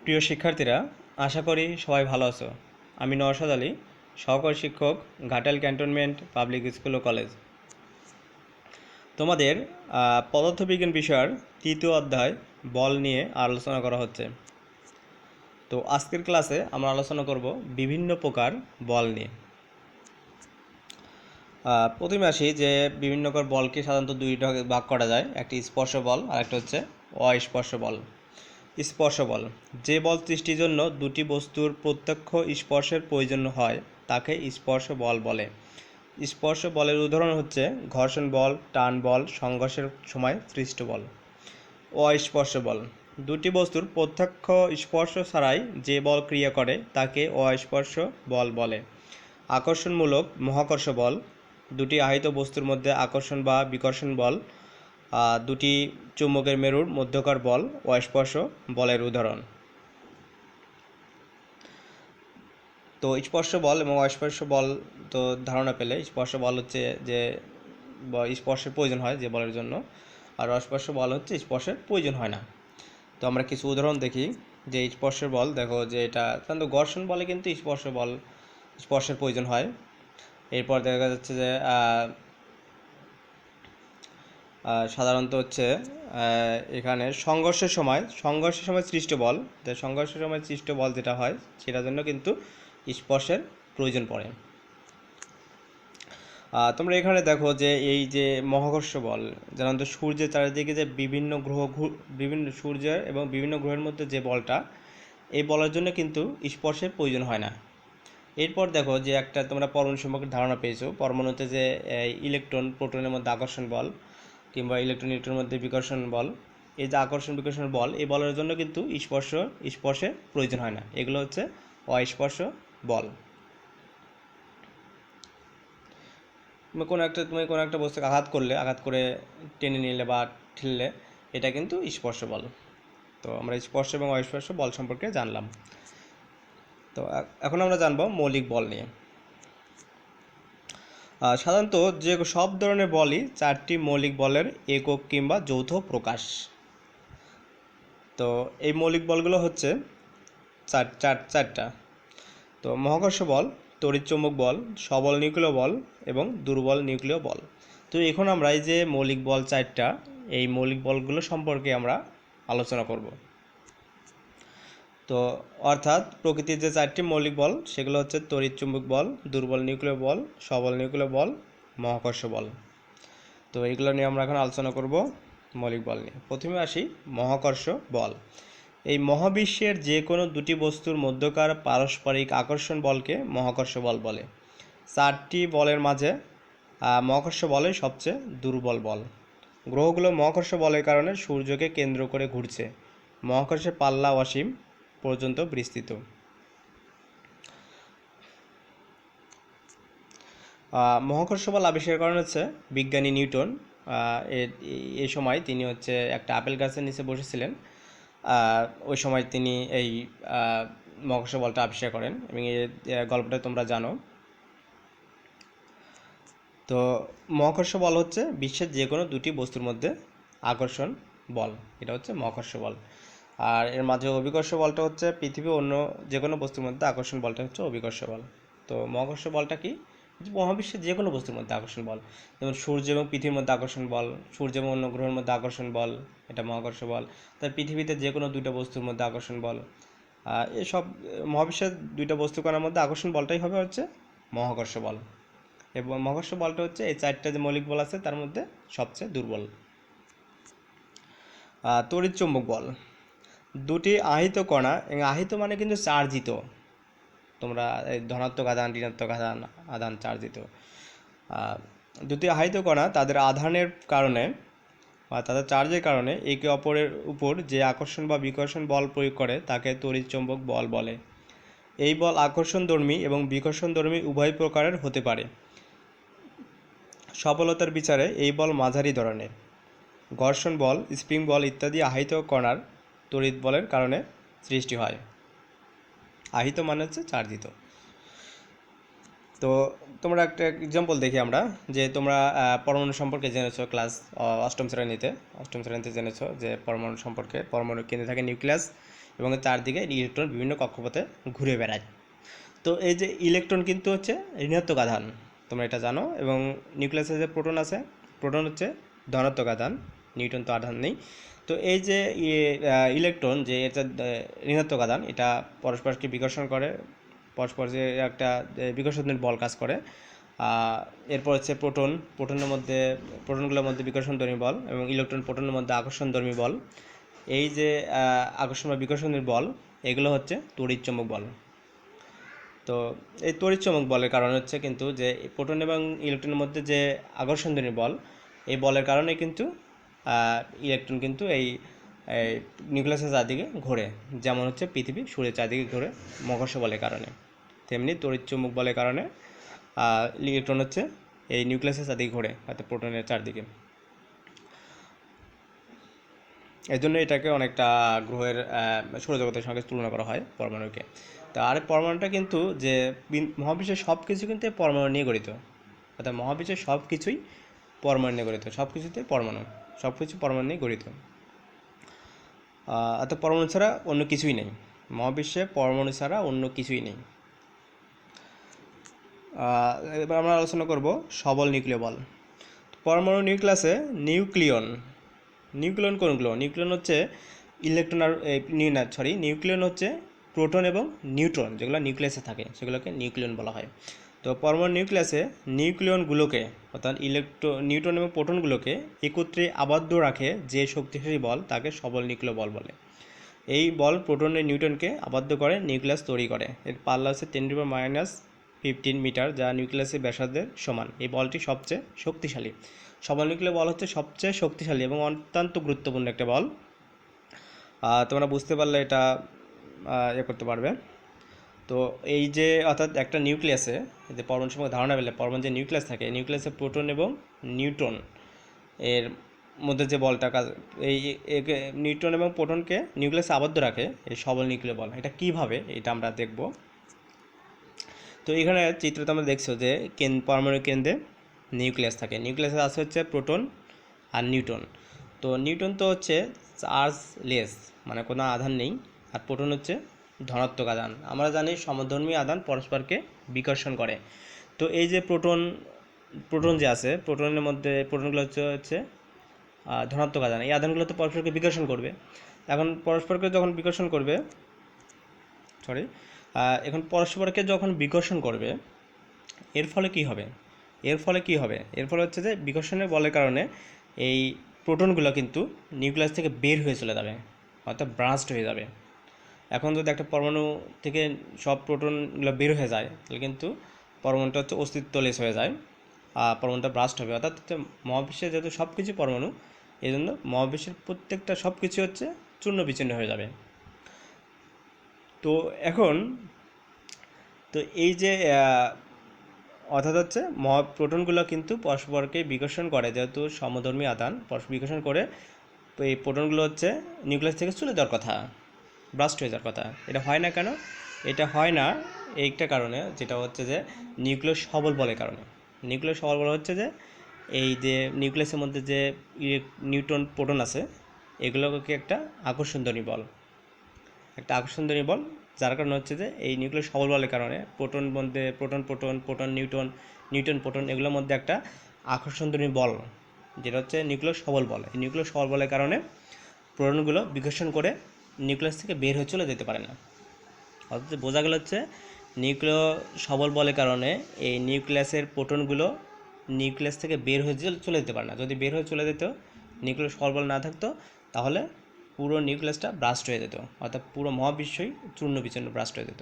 প্রিয় শিক্ষার্থীরা, আশা করি সবাই ভালো আছো। আমি নওশাদ আলী, সহকারী শিক্ষক, ঘাটাইল ক্যান্টনমেন্ট পাবলিক স্কুল ও কলেজ। তোমাদের পদার্থবিজ্ঞান বিষয়ের তৃতীয় অধ্যায় বল নিয়ে আলোচনা করা হচ্ছে। তো আজকের ক্লাসে আমরা আলোচনা করব বিভিন্ন প্রকার বল নিয়ে। প্রথমে আসি যে বিভিন্ন প্রকার বলকে সাধারণত দুইটা ভাগ করা যায়, একটি স্পর্শ বল আর একটা হচ্ছে অস্পর্শ বল। স্পর্শ বল, যে বল সৃষ্টির জন্য দুটি বস্তুর প্রত্যক্ষ স্পর্শের প্রয়োজন হয় তাকে স্পর্শ বল বলে। স্পর্শ বলের উদাহরণ হচ্ছে ঘর্ষণ বল, টান বল, সংঘর্ষের সময় সৃষ্ট বল। অস্পর্শ বল, দুটি বস্তুর প্রত্যক্ষ স্পর্শ ছাড়াই যে বল ক্রিয়া করে তাকে অস্পর্শ বল বলে। আকর্ষণমূলক মহাকর্ষ বল, দুটি আহিত বস্তুর মধ্যে আকর্ষণ বা বিকর্ষণ বল। দুটি চুম্বকের মেরুর মধ্যকার বল অস্পর্শ বলের উদাহরণ। তো স্পর্শ বল এবং অস্পর্শ বল তো ধারণা পেলে, স্পর্শ বল হচ্ছে যে স্পর্শের প্রয়োজন হয় যে বলের জন্য, আর অস্পর্শ বল হচ্ছে স্পর্শের প্রয়োজন হয় না। তো আমরা কিছু উদাহরণ দেখি যে স্পর্শের বল। দেখো যে এটা সাধারণত ঘর্ষণ বলে কিন্তু স্পর্শের প্রয়োজন হয়। এরপর দেখা যাচ্ছে যে সাধারণত হচ্ছে এখানে সংঘর্ষের সময় সৃষ্ট বল, সংঘর্ষের সময় সৃষ্ট বল যেটা হয় সেটার জন্য কিন্তু স্পর্শের প্রয়োজন পড়ে। তোমরা এখানে দেখো যে এই যে মহাকর্ষ বল, সাধারণত সূর্যের চারিদিকে যে বিভিন্ন সূর্যের এবং বিভিন্ন গ্রহের মধ্যে যে বলটা, এই বলের জন্য কিন্তু স্পর্শের প্রয়োজন হয় না। এরপর দেখো যে একটা তোমরা পরমাণু সম্পর্কে ধারণা পেয়েছো, পরমাণুতে যে ইলেকট্রন প্রোটনের মধ্যে আকর্ষণ বল কিংবা ইলেকট্রন নিউট্রনের মধ্যে বিকর্ষণ বল, এই যে আকর্ষণ বিকর্ষণ বল, এই বলের জন্য কিন্তু স্পর্শের প্রয়োজন হয় না। এগুলো হচ্ছে অস্পর্শ বল। তুমি কোনো একটা বস্তুকে আঘাত করে টেনে নিলে বা ঠেললে, এটা কিন্তু স্পর্শ বল। তো আমরা স্পর্শ এবং অস্পর্শ বল সম্পর্কে জানলাম। তো এখন আমরা জানবো মৌলিক বল নিয়ে। সাধারণত যে সব ধরনের বলই চারটি মৌলিক বলের একক কিংবা যৌথ প্রকাশ। তো এই মৌলিক বলগুলো হচ্ছে চারটা। তো মহাকর্ষ বল, তড়িৎচুম্বক বল, সবল নিউক্লিয় বল এবং দুর্বল নিউক্লিয় বল। তো এখন আমরা এই যে মৌলিক বল চারটা, এই মৌলিক বলগুলো সম্পর্কে আমরা আলোচনা করব। তো অর্থাৎ প্রকৃতির যে চারটি মৌলিক বল সেগুলো হচ্ছে তড়িৎচুম্বক বল, দুর্বল নিউক্লিয় বল, সবল নিউক্লিয় বল, মহাকর্ষ বল। তো এইগুলো নিয়ে আমরা এখন আলোচনা করব মৌলিক বল নিয়ে। প্রথমে আসি মহাকর্ষ বল। এই মহাবিশ্বের যে কোনো দুটি বস্তুর মধ্যকার পারস্পরিক আকর্ষণ বলকে মহাকর্ষ বল বলে। চারটি বলের মাঝে মহাকর্ষ বলই সবচেয়ে দুর্বল বল। গ্রহগুলো মহাকর্ষ বলের কারণে সূর্যকে কেন্দ্র করে ঘুরছে। মহাকর্ষের পাল্লা অসীম পর্যন্ত বিস্তৃত। মহাকর্ষ বল আবিষ্কার করেন হচ্ছে বিজ্ঞানী নিউটন। এই সময় তিনি হচ্ছে একটা আপেল গাছের নিচে বসেছিলেন। ওই সময় তিনি এই মহাকর্ষ বলটা আবিষ্কার করেন এবং এই গল্পটা তোমরা জানো। তো মহাকর্ষ বল হচ্ছে বিশ্বের যে কোনো দুটি বস্তুর মধ্যে আকর্ষণ বল, এটা হচ্ছে মহাকর্ষ বল। আর এর মাঝে অভিকর্ষ বলটা হচ্ছে পৃথিবী অন্য যে কোনো বস্তুর মধ্যে আকর্ষণ বলটা হচ্ছে অভিকর্ষ বল। তো মহাকর্ষ বলটা কি? মহাবিশ্বের যে কোনো বস্তুর মধ্যে আকর্ষণ বল, যেমন সূর্য এবং পৃথিবীর মধ্যে আকর্ষণ বল, সূর্য এবং অন্য গ্রহের মধ্যে আকর্ষণ বল, এটা মহাকর্ষ বল। তাই পৃথিবীতে যে কোনো দুইটা বস্তুর মধ্যে আকর্ষণ বল, এসব মহাবিশ্বের দুইটা বস্তু কণার মধ্যে আকর্ষণ বলটাই হবে হচ্ছে মহাকর্ষ বল। এবং মহাকর্ষ বলটা হচ্ছে এই চারটা যে মৌলিক বল আছে তার মধ্যে সবচেয়ে দুর্বল। তড়িৎচুম্বক বল, দুটি আহিত কণা, এবং আহিত মানে কিন্তু চার্জিত, তোমরা ধনাত্মক আধান ঋণাত্মক আধান চার্জিত, দুটি আহিত কণা তাদের আধানের কারণে বা তাদের চার্জের কারণে একে অপরের উপর যে আকর্ষণ বা বিকর্ষণ বল প্রয়োগ করে তাকে তড়িৎচুম্বক বল বলে। এই বল আকর্ষণধর্মী এবং বিকর্ষণধর্মী উভয় প্রকারের হতে পারে। সফলতার বিচারে এই বল মাঝারি ধরনের। ঘর্ষণ বল, স্প্রিং বল ইত্যাদি আহিত কণার তড়িৎ বলের কারণে সৃষ্টি হয়। আহিত মানে হচ্ছে চার্জিত। তো তোমরা একটা এক্সাম্পল দেখি আমরা, যে তোমরা পরমাণু সম্পর্কে জেনেছো ক্লাস অষ্টম শ্রেণীতে জেনেছো যে পরমাণু সম্পর্কে। পরমাণু কেন্দ্রে থাকে নিউক্লিয়াস এবং চারদিকে ইলেকট্রন বিভিন্ন কক্ষপথে ঘুরে বেড়ায়। তো এই যে ইলেকট্রন কিন্তু হচ্ছে ঋণাত্মক আধান, তোমরা এটা জানো। এবং নিউক্লিয়াসে যে প্রোটন আছে, প্রোটন হচ্ছে ধনাত্মক আধান, নিউট্রন তো আধান নেই। তো এই যে ইলেকট্রন যে এটা ঋণাত্মক আধান, এটা পরস্পরকে বিকর্ষণ করে, পরস্পর যে একটা বিকর্ষণের বল কাজ করে। এরপর হচ্ছে প্রোটনের মধ্যে, প্রোটনগুলোর মধ্যে বিকর্ষণধর্মী বল এবং ইলেকট্রন প্রোটনের মধ্যে আকর্ষণধর্মী বল। এই যে আকর্ষণ বা বিকর্ষণের বল, এগুলো হচ্ছে তড়িৎচুম্বক বল। তো এই তড়িৎচুম্বক বলের কারণে হচ্ছে কিন্তু যে প্রোটন এবং ইলেকট্রনের মধ্যে যে আকর্ষণধর্মী বল, এই বলের কারণে কিন্তু ইলেকট্রন কিন্তু এই নিউক্লিয়াসের চারদিকে ঘোরে, যেমন হচ্ছে পৃথিবী সূর্যের চারদিকে ঘোরে মহাকর্ষ বলের কারণে, তেমনি তড়িৎচুম্বক বলের কারণে ইলেকট্রন হচ্ছে এই নিউক্লিয়াসের চারদিকে ঘোরে, অর্থাৎ প্রোটনের চারদিকে। এই জন্য এটাকে অনেকটা গ্রহের সৌরজগতের সঙ্গে তুলনা করা হয় পরমাণুকে। তো আর পরমাণুটা কিন্তু যে মহাবিশ্বের সব কিছু কিন্তু পরমাণু নিয়ে গঠিত, অর্থাৎ মহাবিশ্বের সব কিছুই পরমাণু নিয়ে গঠিত, সব কিছুতে পরমাণু, সব কিছু পরমাণু নিয়ে গঠিত। অর্থাৎ পরমাণু ছাড়া অন্য কিছুই নেই, মহাবিশ্বে পরমাণু ছাড়া অন্য কিছুই নেই। এবার আমরা আলোচনা করব সবল নিউক্লিয় বল। পরমাণু নিউক্লিয়াসে নিউক্লিয়ন কোনগুলো? নিউক্লিয়ন হচ্ছে ইলেকট্রন আর নিউক্লিয়ন হচ্ছে প্রোটন এবং নিউট্রন, যেগুলো নিউক্লিয়াসে থাকে সেগুলোকে নিউক্লিয়ন বলা হয়। তো পরমাণু নিউক্লিয়াসে নিউক্লিয়নগুলোকে, অর্থাৎ নিউট্রন এবং প্রোটনগুলোকে একত্রে আবদ্ধ রাখে যে শক্তিশালী বল, তাকে সবল নিউক্লিয় বল বলে। এই বল প্রোটন ও নিউট্রনকে আবদ্ধ করে নিউক্লিয়াস তৈরি করে। এর পাল্লা হচ্ছে 10⁻⁻15 মিটার, যা নিউক্লিয়াসের ব্যাসার্ধের সমান। এই বলটি সবচেয়ে শক্তিশালী। সবল নিউক্লিয় বল হচ্ছে সবচেয়ে শক্তিশালী এবং অত্যন্ত গুরুত্বপূর্ণ একটা বল। তোমরা বুঝতে পারলে এটা করতে পারবে। তো এই যে অর্থাৎ একটা নিউক্লিয়াসে যে পরমাণু সম্পর্কে ধারণা পেলে, পরমাণু যে নিউক্লিয়াস থাকে, নিউক্লিয়াসে প্রোটন এবং নিউট্রন এর মধ্যে যে বলটা কাজ, এই নিউট্রন এবং প্রোটনকে নিউক্লিয়াসে আবদ্ধ রাখে এই সবল নিউক্লিয় বল। এটা কীভাবে, এটা আমরা দেখব। তো এখানে চিত্রতে আমরা দেখছো যে পরমাণুর কেন্দ্রে নিউক্লিয়াস থাকে, নিউক্লিয়াসে আছে হচ্ছে প্রোটন আর নিউট্রন। তো নিউট্রন তো হচ্ছে চার্জলেস, মানে কোনো আধান নেই, আর প্রোটন হচ্ছে ধনাত্মক আধান। আমরা জানি সমধর্মী আধান পরস্পরকে বিকর্ষণ করে। তো এই যে প্রোটন যে আছে, প্রোটনের মধ্যে প্রোটনগুলো হচ্ছে ধনাত্মক আধান, এই আধানগুলো তো পরস্পরকে বিকর্ষণ করবে। এখন পরস্পরকে যখন বিকর্ষণ করবে যখন বিকর্ষণ করবে, এর ফলে কি হবে? এর ফলে হচ্ছে যে বিকর্ষণের বলের কারণে এই প্রোটনগুলো কিন্তু নিউক্লিয়াস থেকে বের হয়ে চলে যাবে, অর্থাৎ ব্রাস্ট হয়ে যাবে। এখন যদি একটা পরমাণু থেকে সব প্রোটনগুলো বের হয়ে যায়, তাহলে কিন্তু পরমাণুটা হচ্ছে অস্তিত্বলেস হয়ে যায়, পরমাণুটা ব্রাস্ট হবে। অর্থাৎ মহাবিশ্বের যেহেতু সব কিছু পরমাণু, এই জন্য মহাবিশ্বের প্রত্যেকটা সব কিছু হচ্ছে চূর্ণ বিচূর্ণ হয়ে যাবে। তো এখন এই যে অর্থাৎ হচ্ছে প্রোটনগুলো কিন্তু পরস্পরকে বিকর্ষণ করে, যেহেতু সমধর্মী আধান পরস্পর বিকর্ষণ করে, এই প্রোটনগুলো হচ্ছে নিউক্লিয়াস থেকে চলে যাওয়ার কথা, ব্রাস্ট হয়ে যাওয়ার কথা। এটা হয় না কেন? এটা হয় না এইটা কারণে, যেটা হচ্ছে যে নিউক্লিয় সবল বলের কারণে। নিউক্লিয় সবল বল হচ্ছে যে এই যে নিউক্লিয়াসের মধ্যে যে নিউট্রন প্রোটন আছে, এগুলোকে একটা আকর্ষণধর্মী বল, যার কারণে হচ্ছে যে এই নিউক্লিয় সবল বলের কারণে প্রোটন মধ্যে প্রোটন নিউট্রন প্রোটন এগুলোর মধ্যে একটা আকর্ষণধর্মী বল, যেটা হচ্ছে নিউক্লিয় সবল বল। এই নিউক্লিয় সবল বলের কারণে প্রোটনগুলো বিকর্ষণ করে নিউক্লিয়াস থেকে বের হয়ে চলে যেতে পারে না। অর্থাৎ বোঝা গেল হচ্ছে নিউক্লিয় সবল বলের কারণে এই নিউক্লিয়াসের প্রোটনগুলো নিউক্লিয়াস থেকে বের হয়ে চলে যেতে পারে না। যদি বের হয়ে চলে যেত, নিউক্লিয় সবল বল না থাকতো, তাহলে পুরো নিউক্লিয়াসটা ব্রাস্ট হয়ে যেত, অর্থাৎ পুরো মহাবিশ্বই চূর্ণ বিচূর্ণ ব্রাস্ট হয়ে যেত।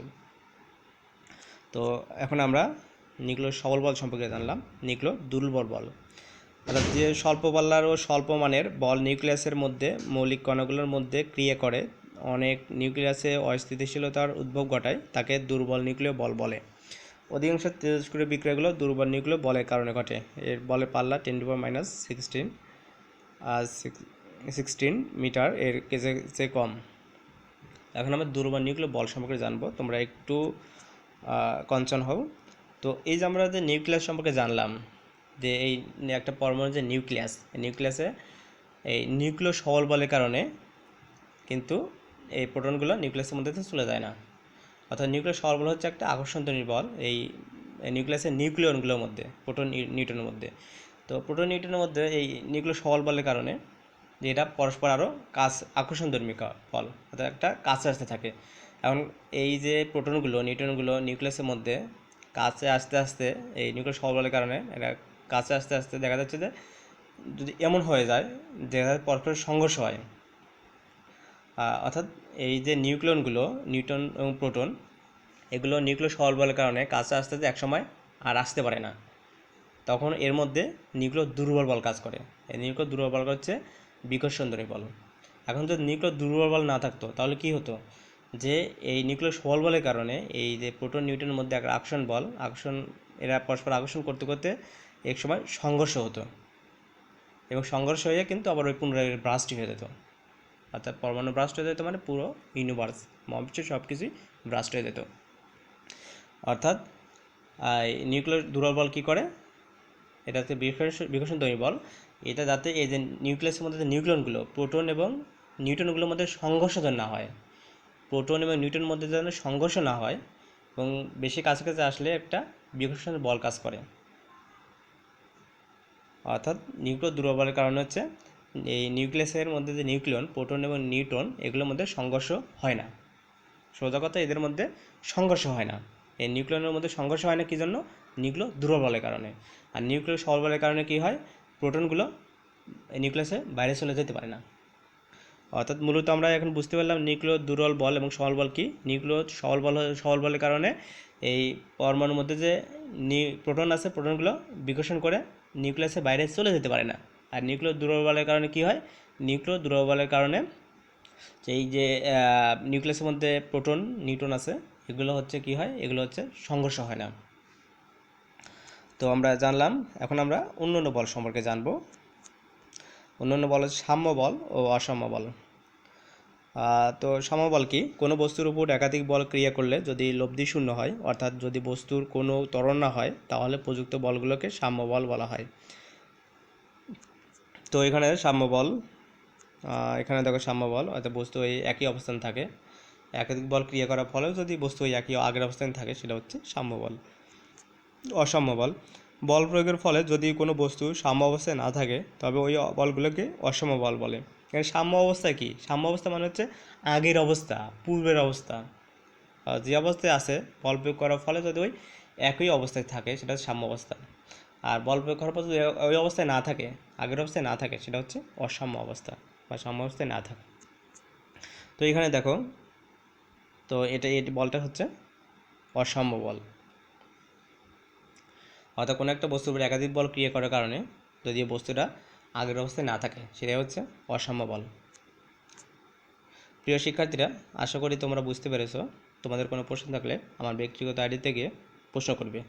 তো এখন আমরা নিউক্লিয় সবল বল সম্পর্কে জানলাম। নিউক্লিয় দুর্বল বল, অর্থাৎ যে স্বল্প পাল্লার ও স্বল্প মানের বল নিউক্লিয়াসের মধ্যে মৌলিক কণাগুলোর মধ্যে ক্রিয়া করে অনেক নিউক্লিয়াসে অস্থিতিশীলতার উদ্ভব ঘটায়, তাকে দুর্বল নিউক্লিয় বল বলে। অধিকাংশ তেজস্ক্রিয় বিক্রিয়াগুলো দুর্বল নিউক্লিয় বলের কারণে ঘটে। এর বলের পাল্লা 10⁻16 মিটার, এর চেয়ে কম। এখন আমরা দুর্বল নিউক্লিয় বল সম্পর্কে জানবো, তোমরা একটু কনসার্ন হও। তো এই যে আমরা যে নিউক্লিয়াস সম্পর্কে জানলাম, যে এই একটা পরমাণু যে নিউক্লিয়াসে এই নিউক্লিয় সবল বলের কারণে কিন্তু এই প্রোটনগুলো নিউক্লিয়াসের মধ্যে থেকে চলে যায় না। অর্থাৎ নিউক্লিয়াস সবল বল হচ্ছে একটা আকর্ষণকারী বল এই নিউক্লিয়াসের নিউক্লিয়নগুলোর মধ্যে, প্রোটন নিউট্রনের মধ্যে। তো প্রোটন নিউট্রনের মধ্যে এই নিউক্লিয়াস সবল বলের কারণে যে এটা পরস্পর আরও আকর্ষণধর্মী বল, অর্থাৎ একটা কাছে আসতে থাকে। এখন এই যে প্রোটনগুলো নিউট্রনগুলো নিউক্লিয়াসের মধ্যে কাছে আসতে আসতে এই নিউক্লিয়াস সবল বলের কারণে এটা কাছে আসতে আসতে দেখা যাচ্ছে যে যদি এমন হয়ে যায় যে পরস্পর সংঘর্ষ হয়, অর্থাৎ এই যে নিউক্লিয়নগুলো নিউট্রন এবং প্রোটন এগুলো নিউক্লিয়াস সবল বলের কারণে কাছে আসতে আসতে একসময় আর আসতে পারে না, তখন এর মধ্যে নিউক্লিয় দুর্বল বল কাজ করে। এই নিউক্লিয় দুর্বল বল হচ্ছে বিকর্ষণধর্মী বল। এখন যদি নিউক্লিয় দুর্বল বল না থাকতো তাহলে কি হতো, যে এই নিউক্লিয় সবল বলের কারণে এই যে প্রোটন নিউট্রনের মধ্যে একটা আকর্ষণ এরা পরস্পর আকর্ষণ করতে করতে এক সময় সংঘর্ষ হতো, এবং সংঘর্ষ হয়ে কিন্তু আবার ওই পুনরায় ব্রাস্টই হয়ে যেত। অর্থাৎ পরমাণু ব্রাস্ট হয়ে যেত মানে পুরো ইউনিভার্স মহাবিশ্বের সব কিছুই ব্রাস্ট হয়ে যেত। অর্থাৎ নিউক্লিয়ার দুর্বল বল কী করে, এটা হচ্ছে বিকর্ষণধর্মী বল। এটা যাতে এই যে নিউক্লিয়াসের মধ্যে যে নিউক্লিয়নগুলো প্রোটন এবং নিউট্রনগুলোর মধ্যে সংঘর্ষ যেন না হয়, প্রোটন এবং নিউট্রনের মধ্যে যেন সংঘর্ষ না হয় এবং বেশি কাছাকাছি আসলে একটা বিকর্ষণ বল কাজ করে। অর্থাৎ নিউক্লিয় দুর্বল বলের কারণে হচ্ছে এই নিউক্লিয়াসের মধ্যে যে নিউক্লিয়ন প্রোটন এবং নিউট্রন এগুলোর মধ্যে সংঘর্ষ হয় না। সোজা কথা, এদের মধ্যে সংঘর্ষ হয় না। এই নিউক্লিয়নের মধ্যে সংঘর্ষ হয় না কী জন্য, নিউক্লিয় দুর্বল বলের কারণে। আর নিউক্লিয় সবল বলের কারণে কী হয়, প্রোটনগুলো নিউক্লিয়াসে বাইরে চলে যেতে পারে না। অর্থাৎ মূলত আমরা এখন বুঝতে পারলাম নিউক্লিয় দুর্বল বল এবং সবল বল কী। নিউক্লিয় সবল বলের কারণে এই পরমাণুর মধ্যে যে প্রোটন আছে প্রোটনগুলো বিকর্ষণ করে নিউক্লিয়াসে বাইরে চলে যেতে পারে না। আর নিউক্লিয় দুর্বল বলের কারণে কী হয়, নিউক্লিয় দুর্বল বলের কারণে এই যে নিউক্লিয়াসের মধ্যে প্রোটন নিউট্রন আছে এগুলো হচ্ছে কী হয়, এগুলো হচ্ছে সংঘর্ষ হয় না। তো আমরা জানলাম, এখন আমরা অন্যান্য বল সম্পর্কে জানব। অন্যান্য বল হচ্ছে সাম্য বল ও অসাম্য বল। তো সাম্য বল কি, কোনো বস্তুর উপর একাধিক বল ক্রিয়া করলে যদি লব্ধি শূন্য হয়, অর্থাৎ যদি বস্তুর কোনো ত্বরণ না হয়, তাহলে প্রযুক্ত বলগুলোকে সাম্য বল বলা হয়। তো এখানে সাম্য বল, এখানে দেখো সাম্য বল, অর্থাৎ বস্তু এই একই অবস্থান থাকে, একাধিক বল ক্রিয়া করার ফলেও যদি বস্তু ওই একই আগের অবস্থানে থাকে সেটা হচ্ছে সাম্য বল। অসাম্য বল, বল প্রয়োগের ফলে যদি কোনো বস্তু সাম্য অবস্থায় না থাকে তবে ওই বলগুলোকে অসাম্য বল বলে। এখানে সাম্য অবস্থা কি, সাম্য অবস্থা মানে হচ্ছে আগের অবস্থা, পূর্বের অবস্থা, যে অবস্থায় আছে বল প্রয়োগ করার ফলে যদি ওই একই অবস্থায় থাকে সেটা হচ্ছে সাম্য অবস্থা। আর বল প্রয়োগ করার পর যদি ওই অবস্থায় না থাকে, আগের অবস্থায় না থাকে, সেটা হচ্ছে অসাম্য অবস্থা বা সাম্য অবস্থায় না থাকে। তো এখানে দেখো, তো এই বলটা হচ্ছে অসাম্য বল। অর্থাৎ কোনো একটা বস্তুর উপর একাধিক বল ক্রিয়া করার কারণে যদি বস্তুটা আগের অবস্থায় না থাকে সেটাই হচ্ছে অসাম্য বল। প্রিয় শিক্ষার্থীরা, আশা করি তোমরা বুঝতে পেরেছো। তোমাদের কোনো প্রশ্ন থাকলে আমার ব্যক্তিগত আইডিতে গিয়ে প্রশ্ন করবে।